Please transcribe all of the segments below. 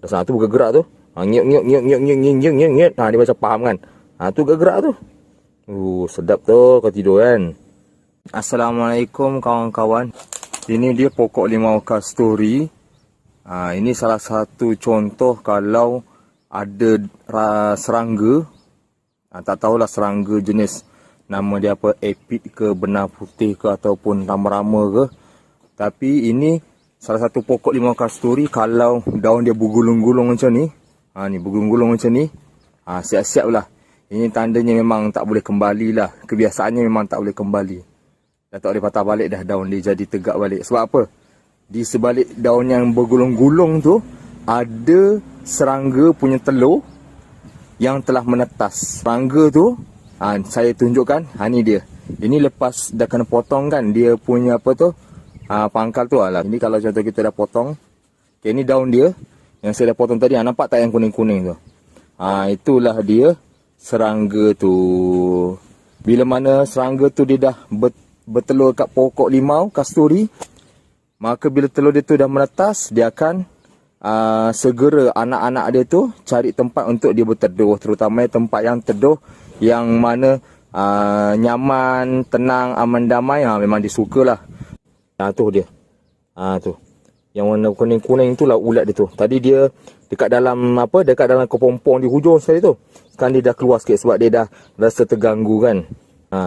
Dah sana tu bergerak tu. Nyek nyek nyek nyek nyek nyek nyek nyek nyek. Dia macam faham kan. Tu bergerak tu. Sedap tu kau tidur kan. Assalamualaikum kawan-kawan. Ini dia pokok limau kasturi. Ini salah satu contoh kalau ada serangga. Tak tahulah serangga jenis nama dia apa, apit ke, benar putih ke, ataupun rama-rama ke. Tapi ini salah satu pokok limau kasturi. Kalau daun dia bergulung-gulung macam ni, ni bergulung-gulung macam ni, siap-siap lah. Ini tandanya memang tak boleh kembali lah. Kebiasaannya memang tak boleh kembali. Dah tak boleh patah balik dah, daun dia jadi tegak balik. Sebab apa? Di sebalik daun yang bergulung-gulung tu, ada serangga punya telur yang telah menetas. Serangga tu, saya tunjukkan, ni dia. Ini lepas dah kena potong kan, dia punya apa tu, pangkal tu lah. Ini kalau contoh kita dah potong. Okay, ini daun dia yang saya dah potong tadi. Nampak tak yang kuning-kuning tu? Itulah dia serangga tu. Bila mana serangga tu dia dah bertelur kat pokok limau kasturi, maka bila telur dia tu dah menetas, dia akan segera anak-anak dia tu cari tempat untuk dia berteduh. Terutama tempat yang teduh yang mana nyaman, tenang, aman, damai. Memang dia sukalah. Tu dia. Tu. Yang warna kuning-kuning itulah ulat dia tu. Tadi dia dekat dalam dekat dalam kepompong di hujung sekali tu. Sekarang dia dah keluar sikit sebab dia dah rasa terganggu kan.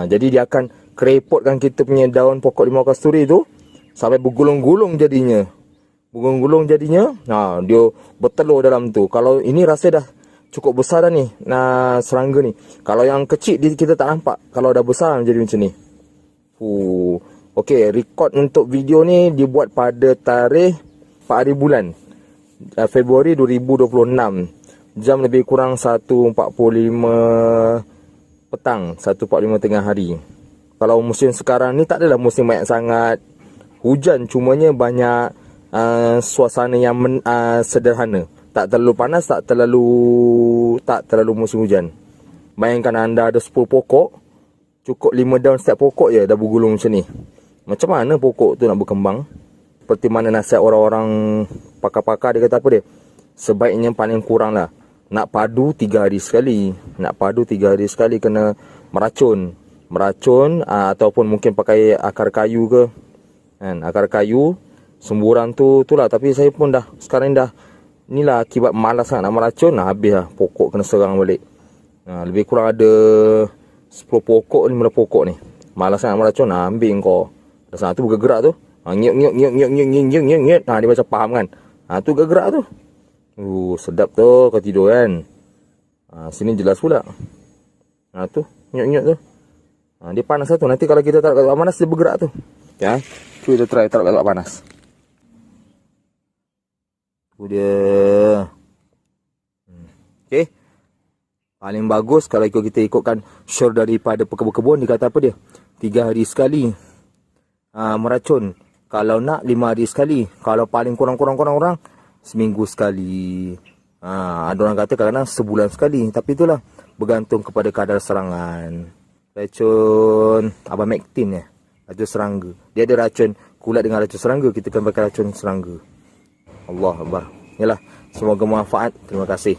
Jadi dia akan kerepotkan kita punya daun pokok limau kasturi tu sampai bergulung-gulung jadinya. Bergulung-gulung jadinya. Dia bertelur dalam tu. Kalau ini rasa dah cukup besar dah ni, serangga ni. Kalau yang kecil kita tak nampak. Kalau dah besar jadi macam ni. Okey, record untuk video ni dibuat pada tarikh 4 hari bulan Februari 2026. Jam lebih kurang 1.45 petang, 1.45 tengah hari. Kalau musim sekarang ni tak adalah musim banyak sangat hujan, cumanya banyak suasana yang sederhana. Tak terlalu panas, tak terlalu musim hujan. Bayangkan anda ada 10 pokok, cukup 5 daun setiap pokok je dah bergulung macam ni. Macam mana pokok tu nak berkembang? Seperti mana nasihat orang-orang pakar-pakar, dia kata apa dia? Sebaiknya paling kurang lah nak padu 3 hari sekali. Nak padu 3 hari sekali, kena meracun. Ataupun mungkin pakai akar kayu ke. Akar kayu, semburan tu lah. Tapi saya pun dah sekarang dah inilah akibat malas nak meracun. Habis lah pokok kena serang balik. Lebih kurang ada 10 pokok, 15 pokok ni. Malas nak meracun, ambil kau. Dah sana tu bergerak tu. Nyek nyek nyek nyek nyek nyek nyek nyek. Dia macam faham kan. Tu bergerak tu. Sedap tu kau tidur kan. Sini jelas pula. Tu nyek nyek tu. Dia panas lah tu. Nanti kalau kita taruh kat tempat panas, dia bergerak tu. Ya. Cuba kita try taruh kat tempat panas. Tu dia. Okey. Paling bagus kalau kita ikutkan syur daripada pekebun-kebun, dia kata apa dia? 3 hari sekali meracun. Kalau nak 5 hari sekali. Kalau paling kurang seminggu sekali. Ada orang kata kadang-kadang sebulan sekali. Tapi itulah bergantung kepada kadar serangan. Racun Abamectin racun serangga. Dia ada racun kulat dengan racun serangga. Kita kena pakai racun serangga. Allah Akbar. Yalah, semoga manfaat. Terima kasih.